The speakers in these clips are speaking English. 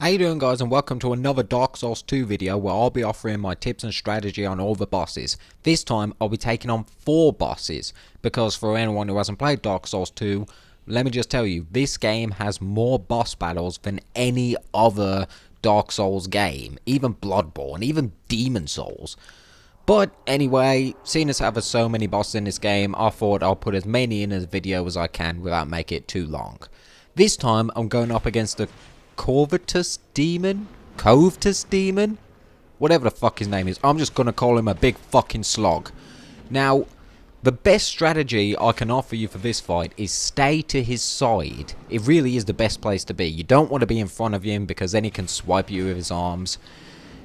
How you doing, guys, and welcome to another Dark Souls 2 video where I'll be offering my tips and strategy on all the bosses. This time I'll be taking on 4 bosses, because for anyone who hasn't played Dark Souls 2, let me just tell you, this game has more boss battles than any other Dark Souls game, even Bloodborne, even Demon Souls. But anyway, seeing as I have so many bosses in this game, I thought I'll put as many in a video as I can without making it too long. This time I'm going up against the Covetous demon? Whatever the fuck his name is. I'm just gonna call him a big fucking slog. Now, the best strategy I can offer you for this fight is stay to his side. It really is the best place to be. You don't want to be in front of him because then he can swipe you with his arms.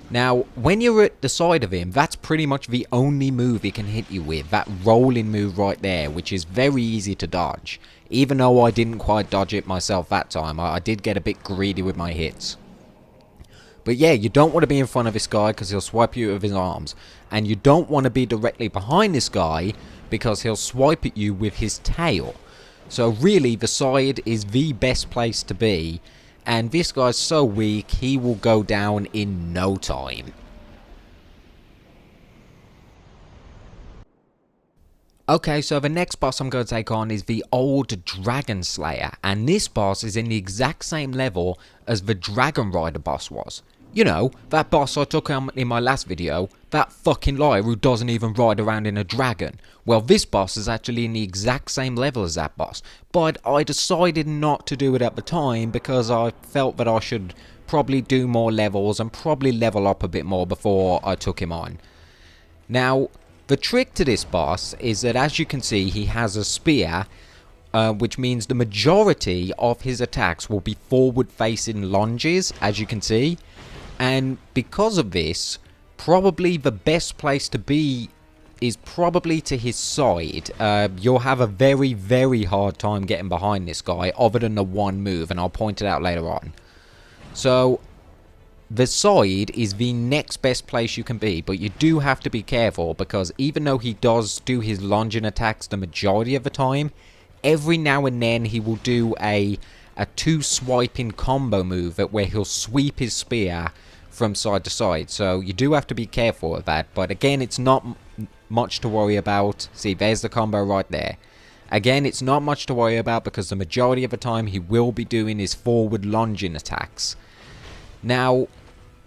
Now, when you're at the side of him, that's pretty much the only move he can hit you with. That rolling move right there, which is very easy to dodge. Even though I didn't quite dodge it myself that time, I did get a bit greedy with my hits. But yeah, you don't want to be in front of this guy because he'll swipe you with his arms. And you don't want to be directly behind this guy because he'll swipe at you with his tail. So really, the side is the best place to be. And this guy's so weak, he will go down in no time. Okay, so the next boss I'm going to take on is the old Dragonslayer. And this boss is in the exact same level as the Dragon Rider boss was. You know, that boss I took on in my last video, that fucking liar who doesn't even ride around in a dragon. Well, this boss is actually in the exact same level as that boss, but I decided not to do it at the time because I felt that I should probably do more levels and probably level up a bit more before I took him on. Now, the trick to this boss is that, as you can see, he has a spear, which means the majority of his attacks will be forward-facing lunges, as you can see. And because of this, probably the best place to be is probably to his side. You'll have a very, very hard time getting behind this guy, other than the one move, and I'll point it out later on. So, the side is the next best place you can be, but you do have to be careful, because even though he does do his lunging attacks the majority of the time, every now and then he will do a 2-swiping combo move where he'll sweep his spear from side to side. So you do have to be careful of that, but again, it's not much to worry about. See, there's the combo right there. Again, it's not much to worry about because the majority of the time he will be doing his forward lunging attacks. Now,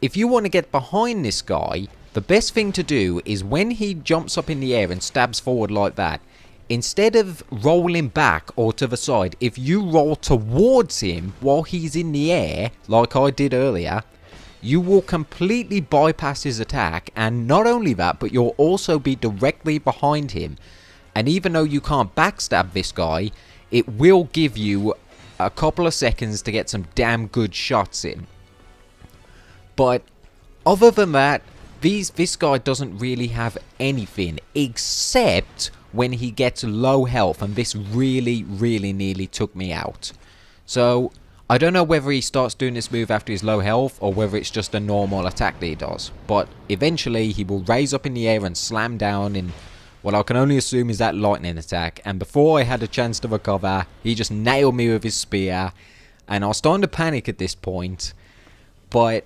if you want to get behind this guy, the best thing to do is when he jumps up in the air and stabs forward like that, instead of rolling back or to the side, if you roll towards him while he's in the air, like I did earlier, you will completely bypass his attack, and not only that, but you'll also be directly behind him. And even though you can't backstab this guy, it will give you a couple of seconds to get some damn good shots in. But other than that, this guy doesn't really have anything except when he gets low health, and this really, really nearly took me out. So I don't know whether he starts doing this move after he's low health or whether it's just a normal attack that he does, but eventually he will raise up in the air and slam down in what I can only assume is that lightning attack, and before I had a chance to recover, he just nailed me with his spear, and I was starting to panic at this point. But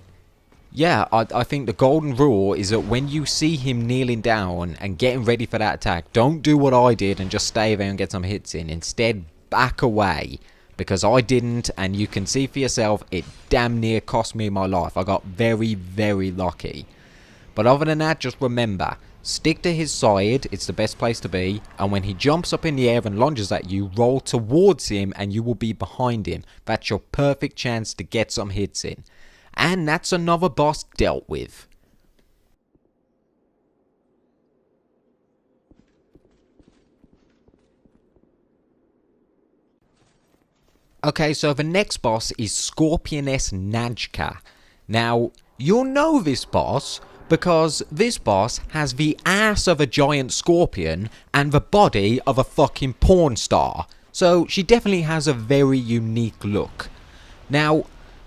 yeah, I think the golden rule is that when you see him kneeling down and getting ready for that attack, don't do what I did and just stay there and get some hits in. Instead, back away, because I didn't, and you can see for yourself, it damn near cost me my life. I got very, very lucky. But other than that, just remember, stick to his side, it's the best place to be, and when he jumps up in the air and lunges at you, roll towards him and you will be behind him. That's your perfect chance to get some hits in. And that's another boss dealt with. Okay, so the next boss is Scorpioness Najka. Now, you'll know this boss because this boss has the ass of a giant scorpion and the body of a fucking porn star. So she definitely has a very unique look. Now,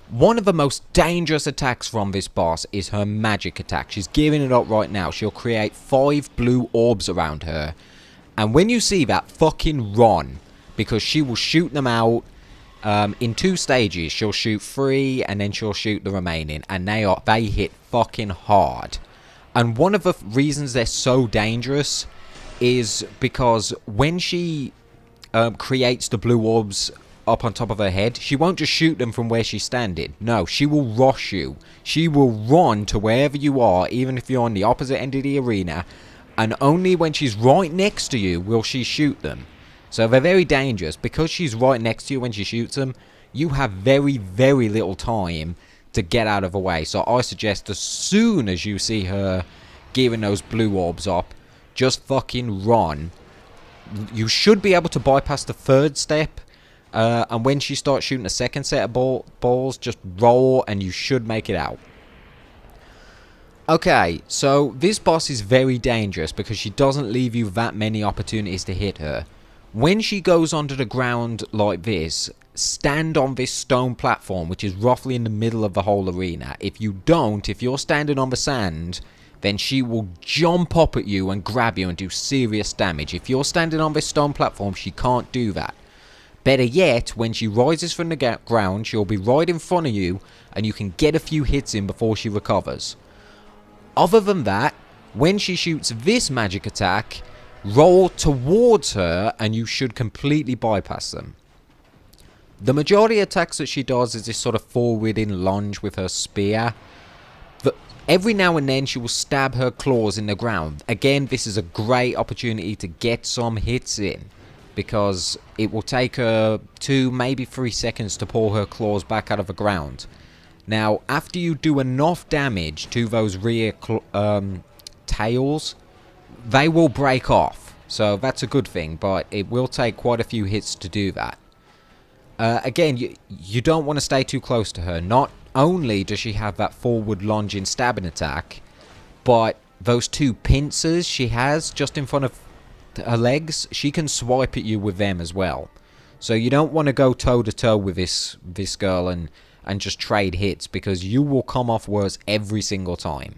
one of the most dangerous attacks from this boss is her magic attack. She's giving it up right now. She'll create 5 blue orbs around her. And when you see that, fucking run, because she will shoot them out in 2 stages. She'll shoot 3 and then she'll shoot the remaining, and they hit fucking hard. And one of the reasons they're so dangerous is because when she creates the blue orbs up on top of her head, she won't just shoot them from where she's standing. No, she will rush you. She will run to wherever you are, even if you're on the opposite end of the arena, and only when she's right next to you will she shoot them. So they're very dangerous. Because she's right next to you when she shoots them, you have very, very little time to get out of the way. So I suggest as soon as you see her gearing those blue orbs up, just fucking run. You should be able to bypass the 3rd step, and when she starts shooting a 2nd set of balls, just roll and you should make it out. Okay, so this boss is very dangerous because she doesn't leave you that many opportunities to hit her. When she goes onto the ground like this, stand on this stone platform, which is roughly in the middle of the whole arena. If you're standing on the sand, then she will jump up at you and grab you and do serious damage. If you're standing on this stone platform, she can't do that. Better yet, when she rises from the ground, she'll be right in front of you, and you can get a few hits in before she recovers. Other than that, when she shoots this magic attack, roll towards her and you should completely bypass them. The majority of attacks that she does is this sort of forward-in lunge with her spear. Every now and then she will stab her claws in the ground. Again, this is a great opportunity to get some hits in, because it will take her 2, maybe 3 seconds to pull her claws back out of the ground. Now, after you do enough damage to those rear tails, they will break off. So that's a good thing, but it will take quite a few hits to do that. Again, you don't want to stay too close to her. Not only does she have that forward lunging stabbing attack, but those 2 pincers she has just in front of her legs, she can swipe at you with them as well. So you don't want to go toe to toe with this girl and just trade hits, because you will come off worse every single time.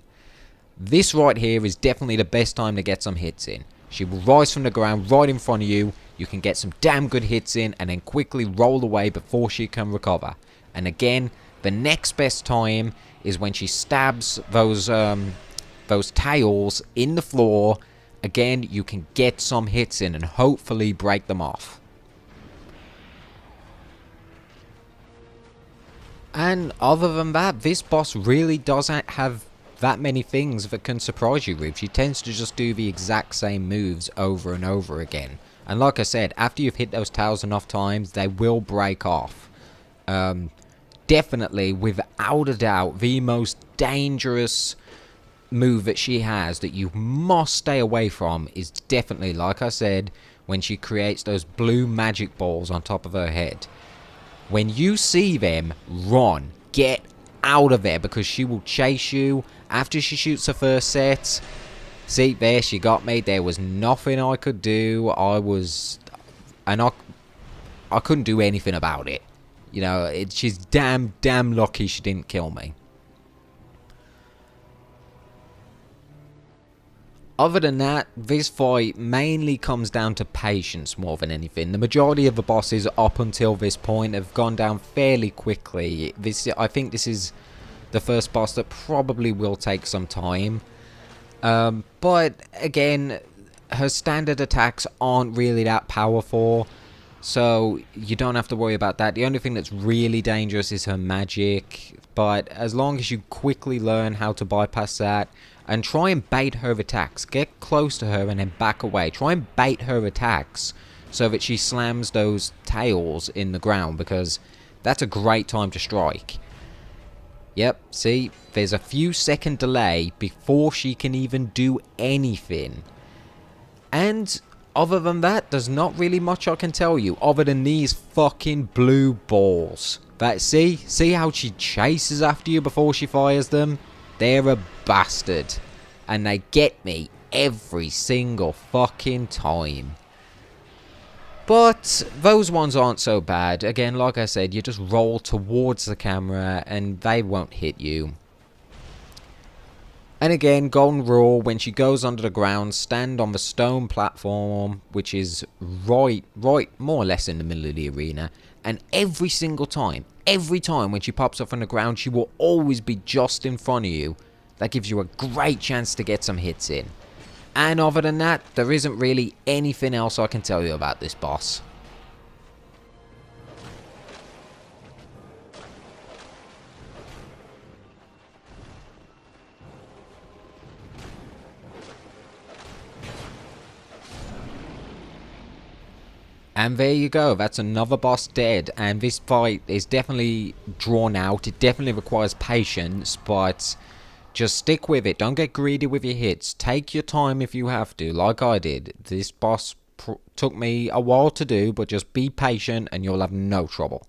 This right here is definitely the best time to get some hits in. She will rise from the ground right in front of you. You can get some damn good hits in and then quickly roll away before she can recover. And again, the next best time is when she stabs those tails in the floor. Again, you can get some hits in and hopefully break them off. And other than that, this boss really doesn't have that many things that can surprise you with. She tends to just do the exact same moves over and over again. And like I said, after you've hit those tails enough times, they will break off. Definitely, without a doubt, the most dangerous move that she has that you must stay away from is definitely, like I said, when she creates those blue magic balls on top of her head. When you see them, run. Get out of there, because she will chase you after she shoots her first set. See, there she got me. There was nothing I could do. I couldn't do anything about it. You know, she's damn lucky she didn't kill me. Other than that, this fight mainly comes down to patience more than anything. The majority of the bosses up until this point have gone down fairly quickly. I think this is the first boss that probably will take some time. But again, her standard attacks aren't really that powerful, so you don't have to worry about that. The only thing that's really dangerous is her magic, but as long as you quickly learn how to bypass that, and try and bait her attacks. Get close to her and then back away. Try and bait her attacks so that she slams those tails in the ground, because that's a great time to strike. Yep, see, there's a few second delay before she can even do anything. And other than that, there's not really much I can tell you other than these fucking blue balls. See how she chases after you before she fires them? They're a bastard, and they get me every single fucking time. But those ones aren't so bad. Again, like I said, you just roll towards the camera and they won't hit you. And again, golden rule, when she goes under the ground, stand on the stone platform, which is right more or less in the middle of the arena. And every single time, when she pops up on the ground, she will always be just in front of you. That gives you a great chance to get some hits in. And other than that, there isn't really anything else I can tell you about this boss. And there you go, that's another boss dead, and this fight is definitely drawn out. It definitely requires patience, but just stick with it. Don't get greedy with your hits. Take your time if you have to, like I did. This boss took me a while to do, but just be patient and you'll have no trouble.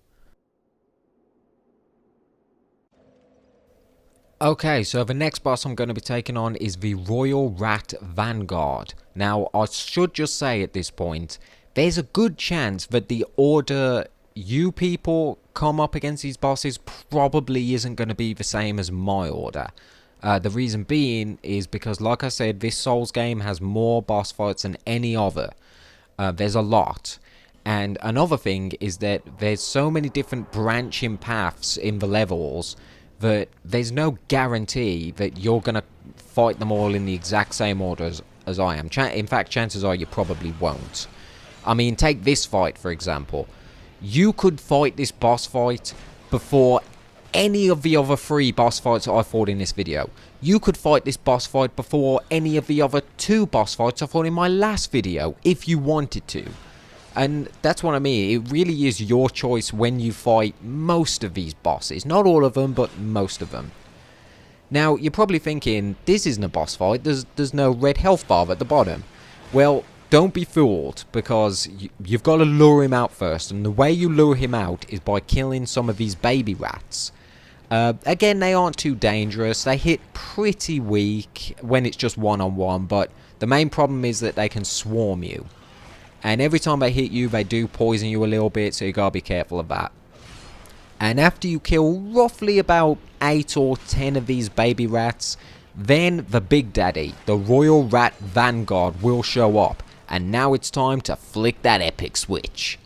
Okay, so the next boss I'm going to be taking on is the Royal Rat Vanguard. Now, I should just say at this point, there's a good chance that the order you people come up against these bosses probably isn't going to be the same as my order. The reason being is because, like I said, this Souls game has more boss fights than any other. There's a lot. And another thing is that there's so many different branching paths in the levels that there's no guarantee that you're going to fight them all in the exact same order as I am. In fact, chances are you probably won't. I mean, take this fight, for example. You could fight this boss fight before any of the other 3 boss fights I fought in this video. You could fight this boss fight before any of the other 2 boss fights I fought in my last video, if you wanted to. And that's what I mean, it really is your choice when you fight most of these bosses. Not all of them, but most of them. Now, you're probably thinking, this isn't a boss fight, there's no red health bar at the bottom. Well, don't be fooled, because you've got to lure him out first, and the way you lure him out is by killing some of these baby rats. Again, they aren't too dangerous, they hit pretty weak when it's just one-on-one, but the main problem is that they can swarm you. And every time they hit you, they do poison you a little bit, so you gotta be careful of that. And after you kill roughly about 8 or 10 of these baby rats, then the big daddy, the Royal Rat Vanguard, will show up. And now it's time to flick that epic switch.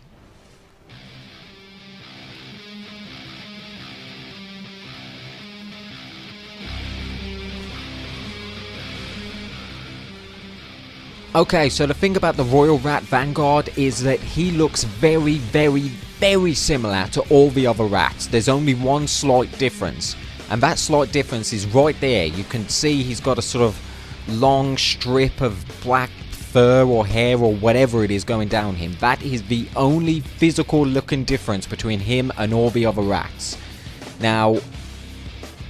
Okay, so the thing about the Royal Rat Vanguard is that he looks very, very, very similar to all the other rats. There's only one slight difference, and that slight difference is right there. You can see he's got a sort of long strip of black fur or hair or whatever it is going down him. That is the only physical looking difference between him and all the other rats. Now,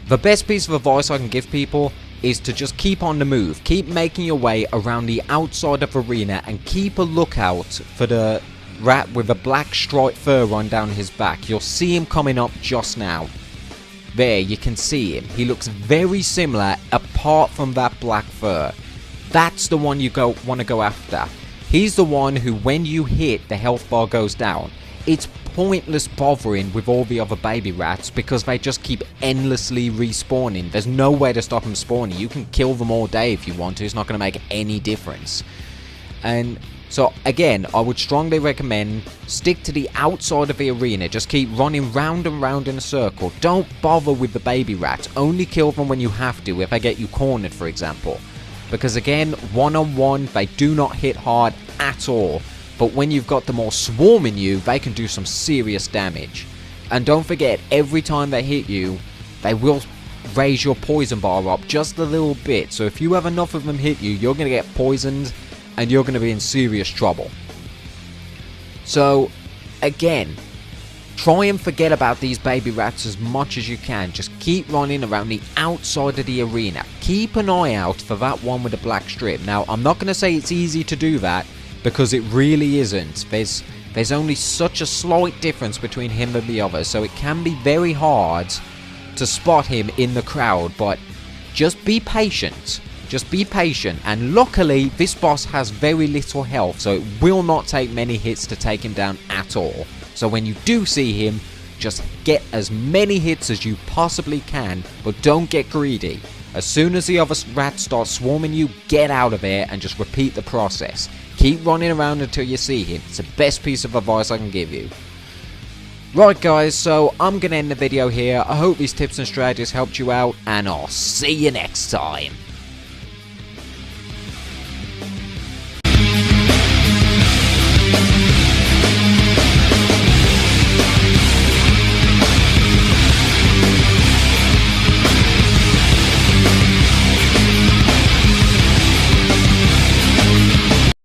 the best piece of advice I can give people is to just keep on the move. Keep making your way around the outside of the arena and keep a lookout for the rat with the black striped fur run down his back. You'll see him coming up just now. There, you can see him. He looks very similar apart from that black fur. That's the one you want to go after. He's the one who, when you hit, the health bar goes down. It's pointless bothering with all the other baby rats because they just keep endlessly respawning. There's no way to stop them spawning. You can kill them all day if you want to. It's not going to make any difference. And so again, I would strongly recommend stick to the outside of the arena. Just keep running round and round in a circle. Don't bother with the baby rats. Only kill them when you have to, if they get you cornered, for example. Because again, one-on-one, they do not hit hard at all. But when you've got them all swarming you, they can do some serious damage. And don't forget, every time they hit you, they will raise your poison bar up just a little bit. So if you have enough of them hit you, you're going to get poisoned and you're going to be in serious trouble. So, again, try and forget about these baby rats as much as you can. Just keep running around the outside of the arena. Keep an eye out for that one with the black strip. Now, I'm not going to say it's easy to do that, because it really isn't. There's only such a slight difference between him and the others, so it can be very hard to spot him in the crowd, but just be patient. Just be patient, and luckily this boss has very little health, so it will not take many hits to take him down at all. So when you do see him, just get as many hits as you possibly can, but don't get greedy. As soon as the other rats start swarming you, get out of here and just repeat the process. Keep running around until you see him. It's the best piece of advice I can give you. Right guys, so I'm going to end the video here. I hope these tips and strategies helped you out, and I'll see you next time.